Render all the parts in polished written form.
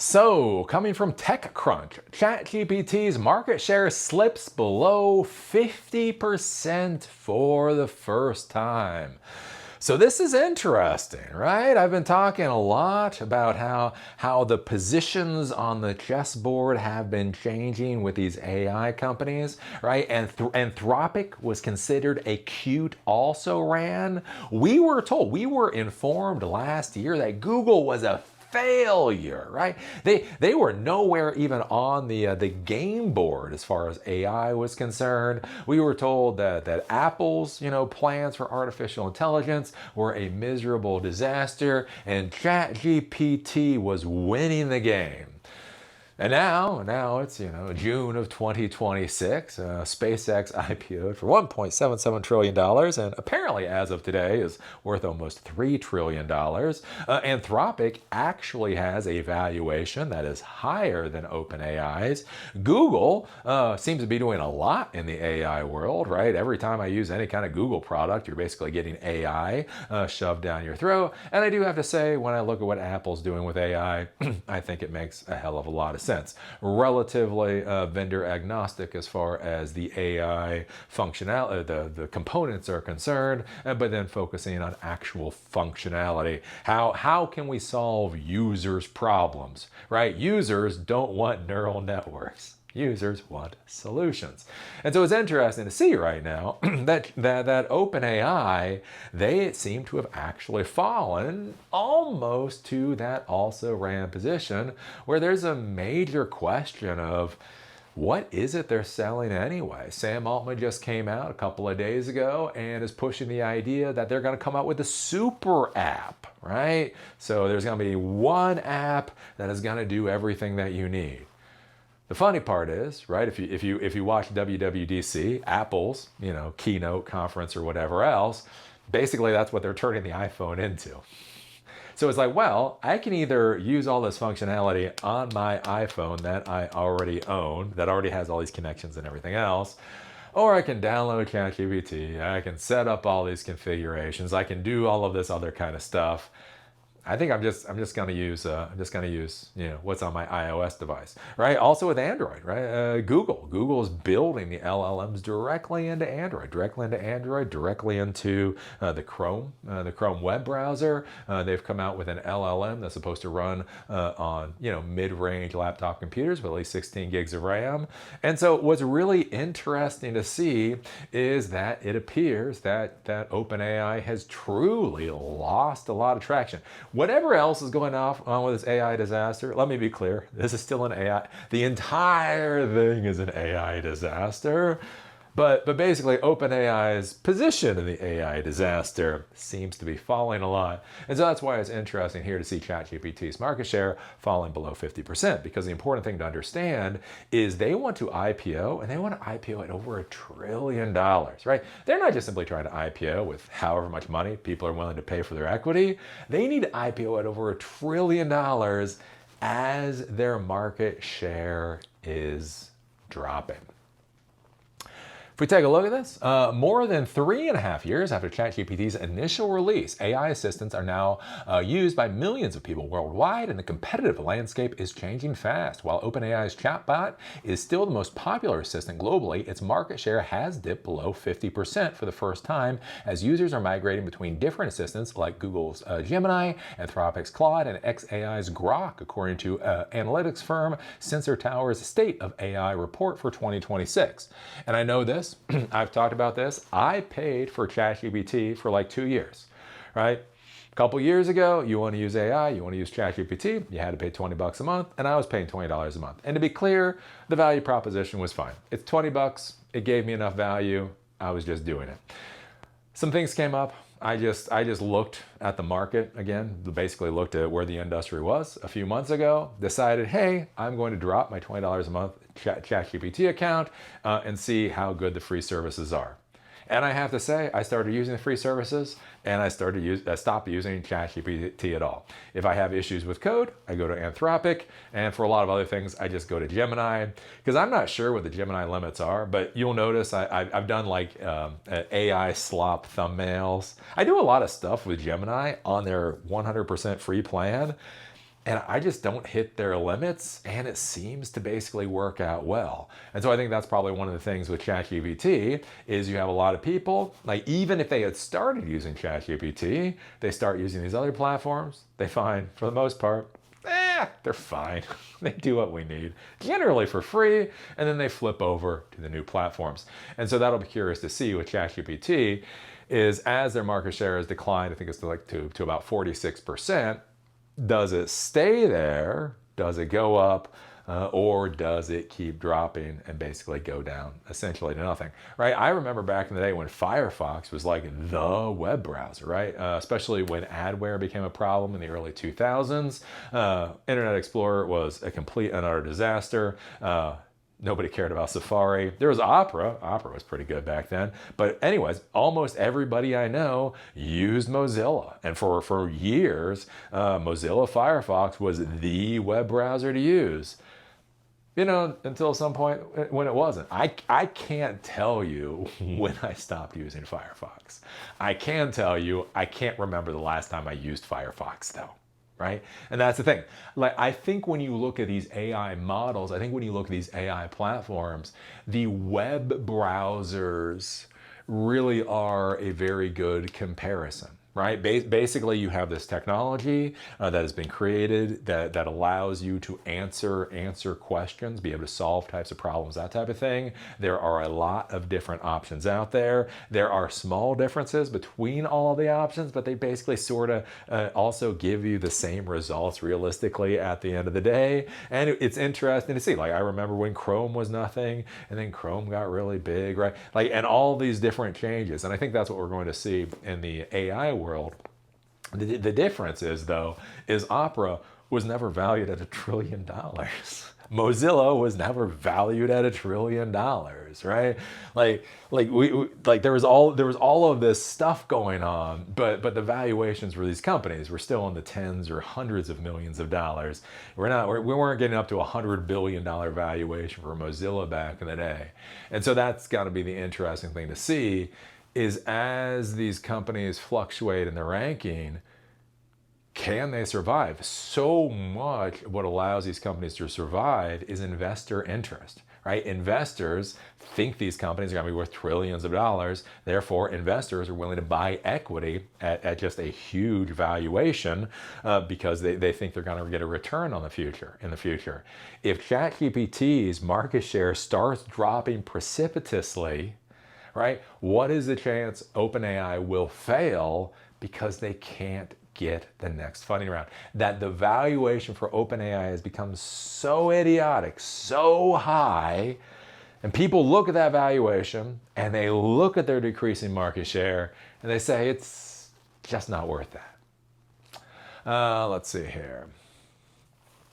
So, coming from TechCrunch, ChatGPT's market share slips below 50% for the first time. So this is interesting, right? I've been talking a lot about how the positions on the chessboard have been changing with these AI companies, right? And Anthropic was considered a cute also ran. We were informed last year that Google was a failure, right? They were nowhere even on the game board as far as AI was concerned. We were told that Apple's plans for artificial intelligence were a miserable disaster, and ChatGPT was winning the game. And now it's June of 2026. SpaceX IPO'd for $1.77 trillion, and apparently, as of today, is worth almost $3 trillion. Anthropic actually has a valuation that is higher than OpenAI's. Google seems to be doing a lot in the AI world, right? Every time I use any kind of Google product, you're basically getting AI shoved down your throat. And I do have to say, when I look at what Apple's doing with AI, I think it makes a hell of a lot of sense. Relatively vendor agnostic as far as the AI functionality, the components are concerned, but then focusing on actual functionality. How can we solve users' problems, right? Users don't want neural networks. Users want solutions. And so it's interesting to see right now that OpenAI, they seem to have actually fallen almost to that also ran position, where there's a major question of what is it they're selling anyway? Sam Altman just came out a couple of days ago and is pushing the idea that they're going to come out with a super app, right? So there's going to be one app that is going to do everything that you need. The funny part is, right, if you watch WWDC, Apple's, keynote conference or whatever else, basically that's what they're turning the iPhone into. So it's like, well, I can either use all this functionality on my iPhone that I already own, that already has all these connections and everything else, or I can download ChatGPT, I can set up all these configurations, I can do all of this other kind of stuff. I think I'm just gonna use what's on my iOS device, right? Also with Android, right? Google is building the LLMs directly into Android, directly into the Chrome web browser. They've come out with an LLM that's supposed to run on mid-range laptop computers with at least 16 gigs of RAM. And so what's really interesting to see is that it appears that OpenAI has truly lost a lot of traction. Whatever else is going on with this AI disaster, let me be clear, this is still an AI. The entire thing is an AI disaster. But basically, OpenAI's position in the AI disaster seems to be falling a lot. And so that's why it's interesting here to see ChatGPT's market share falling below 50%, because the important thing to understand is they want to IPO, and they want to IPO at over $1 trillion, right? They're not just simply trying to IPO with however much money people are willing to pay for their equity. They need to IPO at over $1 trillion as their market share is dropping. If we take a look at this, more than 3.5 years after ChatGPT's initial release, AI assistants are now used by millions of people worldwide, and the competitive landscape is changing fast. While OpenAI's chatbot is still the most popular assistant globally, its market share has dipped below 50% for the first time as users are migrating between different assistants like Google's Gemini, Anthropic's Claude, and xAI's Grok, according to analytics firm Sensor Tower's State of AI report for 2026. And I know this. I've talked about this. I paid for ChatGPT for like 2 years, right? A couple years ago, you want to use AI, you want to use ChatGPT, you had to pay $20 a month, and I was paying $20 a month. And to be clear, the value proposition was fine. It's $20, it gave me enough value, I was just doing it. Some things came up. I just looked at the market again, basically looked at where the industry was a few months ago, decided, hey, I'm going to drop my $20 a month ChatGPT account and see how good the free services are. And I have to say, I started using the free services, and I stopped using ChatGPT at all. If I have issues with code, I go to Anthropic, and for a lot of other things, I just go to Gemini, because I'm not sure what the Gemini limits are, but you'll notice I've done like AI slop thumbnails. I do a lot of stuff with Gemini on their 100% free plan. and I just don't hit their limits, and it seems to basically work out well. And so I think that's probably one of the things with ChatGPT is you have a lot of people, like even if they had started using ChatGPT, they start using these other platforms, they find for the most part, they're fine. They do what we need, generally for free, and then they flip over to the new platforms. And so that'll be curious to see with ChatGPT is as their market share has declined, I think it's to about 46%, does it stay there? Does it go up? Or does it keep dropping and basically go down essentially to nothing, right? I remember back in the day when Firefox was like the web browser, right? Especially when adware became a problem in the early 2000s. Internet Explorer was a complete and utter disaster. Nobody cared about Safari. There was Opera. Opera was pretty good back then. But anyways, almost everybody I know used Mozilla. And for years, Mozilla Firefox was the web browser to use. You know, until some point when it wasn't. I can't tell you when I stopped using Firefox. I can tell you, I can't remember the last time I used Firefox though. Right? And that's the thing. Like, I think when you look at these AI models, I think when you look at these AI platforms, the web browsers really are a very good comparison. Right? Basically, you have this technology that has been created that allows you to answer questions, be able to solve types of problems, that type of thing. There are a lot of different options out there. There are small differences between all of the options, but they basically sort of also give you the same results realistically at the end of the day. And it's interesting to see. Like, I remember when Chrome was nothing, and then Chrome got really big, right? Like, and all these different changes. And I think that's what we're going to see in the AI world. The difference is, though, is Opera was never valued at $1 trillion. Mozilla was never valued at $1 trillion, right? Like there was all of this stuff going on, but the valuations for these companies were still in the tens or hundreds of millions of dollars. We weren't getting up to $100 billion valuation for Mozilla back in the day, and so that's got to be the interesting thing to see. Is as these companies fluctuate in the ranking, can they survive? So much what allows these companies to survive is investor interest, right? Investors think these companies are going to be worth trillions of dollars. Therefore, investors are willing to buy equity at just a huge valuation because they think they're going to get a return in the future. If ChatGPT's market share starts dropping precipitously, right? What is the chance OpenAI will fail because they can't get the next funding round? That the valuation for OpenAI has become so idiotic, so high, and people look at that valuation and they look at their decreasing market share and they say it's just not worth that. Let's see here.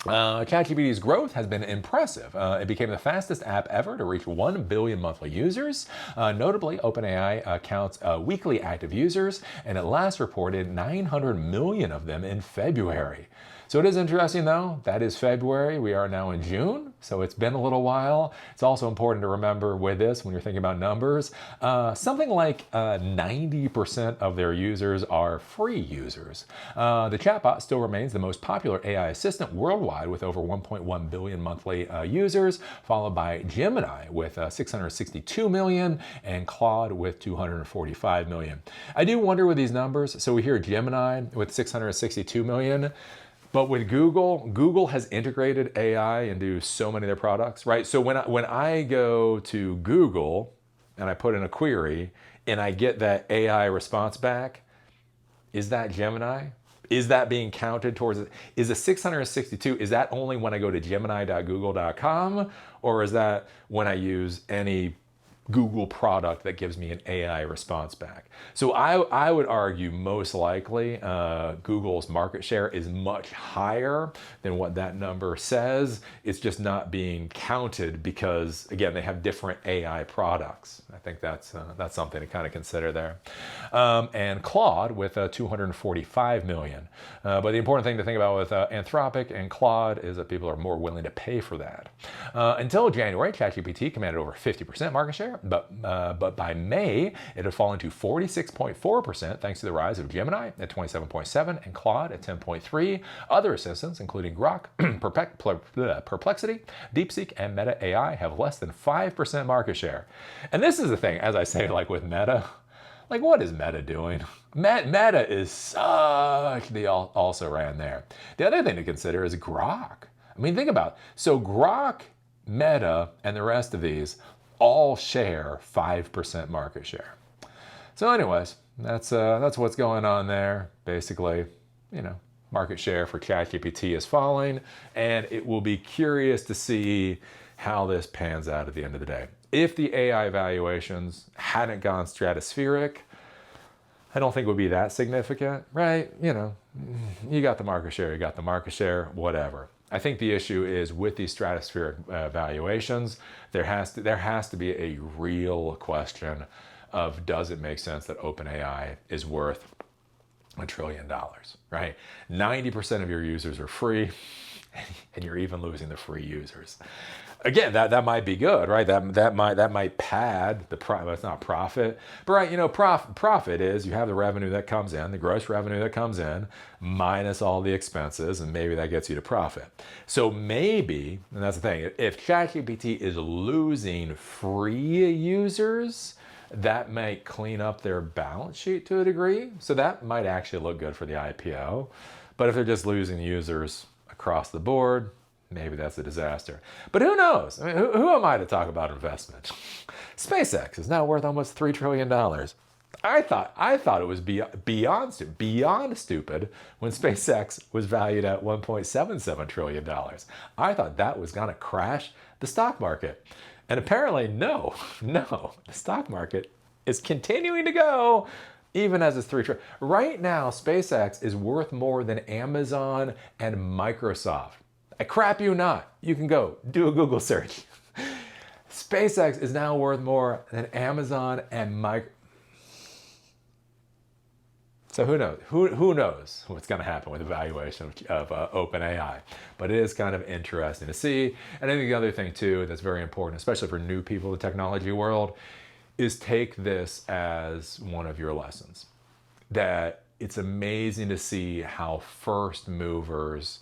ChatGPT's growth has been impressive. It became the fastest app ever to reach 1 billion monthly users. Notably, OpenAI counts weekly active users, and it last reported 900 million of them in February. So it is interesting, though. That is February. We are now in June, so it's been a little while. It's also important to remember with this, when you're thinking about numbers, something like 90% of their users are free users. The chatbot still remains the most popular AI assistant worldwide with over 1.1 billion monthly users, followed by Gemini with 662 million and Claude with 245 million. I do wonder with these numbers, so we hear Gemini with 662 million, but with Google has integrated AI into so many of their products, right? So when I go to Google and I put in a query and I get that AI response back, is that Gemini? Is that being counted towards it? Is the 662, is that only when I go to gemini.google.com, or is that when I use any Google product that gives me an AI response back? So I would argue most likely Google's market share is much higher than what that number says. It's just not being counted because, again, they have different AI products. I think that's something to kind of consider there. And Claude with 245 million. But the important thing to think about with Anthropic and Claude is that people are more willing to pay for that. Until January, ChatGPT commanded over 50% market share share, but by May, it had fallen to 46.4% thanks to the rise of Gemini at 27.7 and Claude at 10.3. Other assistants, including Grok, Perplexity, DeepSeek, and Meta AI, have less than 5% market share. And this is the thing, as I say, like with Meta, like what is Meta doing? Meta is such the also ran there. The other thing to consider is Grok. I mean, think about it. So Grok, Meta, and the rest of these all share 5% market share. So anyways, that's what's going on there. Basically, market share for ChatGPT is falling, and it will be curious to see how this pans out at the end of the day. If the AI valuations hadn't gone stratospheric, I don't think it would be that significant, right? You got the market share, whatever. I think the issue is with these stratospheric valuations, there has to be a real question of, does it make sense that OpenAI is worth $1 trillion, right? 90% of your users are free, and you're even losing the free users. Again, that might be good, right? That might pad the profit. It's not profit, but right, profit is you have the revenue that comes in, the gross revenue that comes in, minus all the expenses, and maybe that gets you to profit. So maybe, and that's the thing, if ChatGPT is losing free users, that might clean up their balance sheet to a degree. So that might actually look good for the IPO. But if they're just losing users across the board, maybe that's a disaster. But who knows? I mean, who am I to talk about investment? SpaceX is now worth almost $3 trillion. I thought it was beyond stupid when SpaceX was valued at $1.77 trillion. I thought that was going to crash the stock market. And apparently, no, the stock market is continuing to go even as it's $3 trillion. Right now, SpaceX is worth more than Amazon and Microsoft. I crap you not. You can go do a Google search. SpaceX is now worth more than Amazon and Microsoft. So who knows? Who knows what's going to happen with the valuation of OpenAI? But it is kind of interesting to see. And I think the other thing too that's very important, especially for new people in the technology world, is take this as one of your lessons. That it's amazing to see how first movers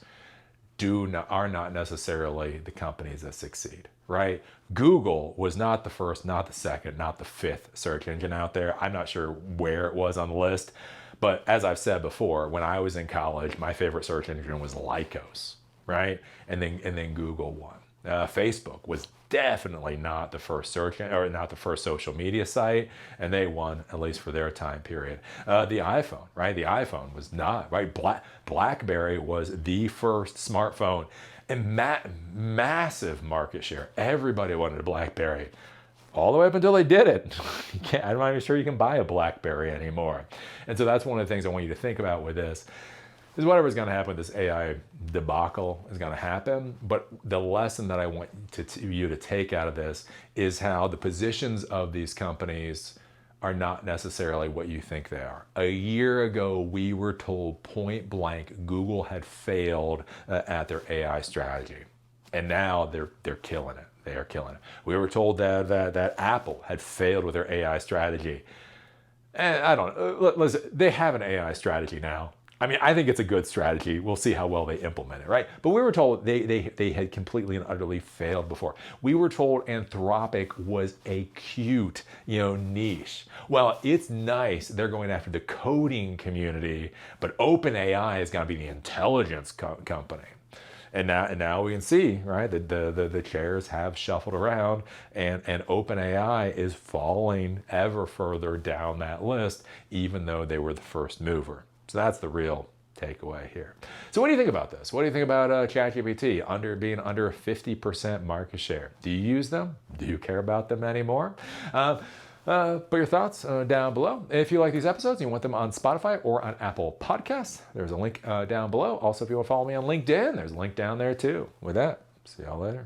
are not necessarily the companies that succeed, right? Google was not the first, not the second, not the fifth search engine out there. I'm not sure where it was on the list, but as I've said before, when I was in college, my favorite search engine was Lycos, right? And then Google won. Facebook was definitely not the first search or not the first social media site, and they won, at least for their time period. The iPhone, right? The iPhone was not, right? BlackBerry was the first smartphone, and massive market share. Everybody wanted a BlackBerry, all the way up until they did it. I'm not even sure you can buy a BlackBerry anymore. And so that's one of the things I want you to think about with this. Is whatever's going to happen with this AI debacle is going to happen. But the lesson that I want you to take out of this is how the positions of these companies are not necessarily what you think they are. A year ago, we were told point blank Google had failed at their AI strategy. And now they're killing it. They are killing it. We were told that Apple had failed with their AI strategy. And I don't know. Listen, they have an AI strategy now. I mean, I think it's a good strategy. We'll see how well they implement it, right? But we were told they had completely and utterly failed before. We were told Anthropic was a cute, niche. Well, it's nice they're going after the coding community, but OpenAI is going to be the intelligence company. And now we can see, right, that the chairs have shuffled around, and OpenAI is falling ever further down that list, even though they were the first mover. So that's the real takeaway here. So what do you think about this? What do you think about ChatGPT being under 50% market share? Do you use them? Do you care about them anymore? Put your thoughts down below. If you like these episodes and you want them on Spotify or on Apple Podcasts, there's a link down below. Also, if you want to follow me on LinkedIn, there's a link down there too. With that, see y'all later.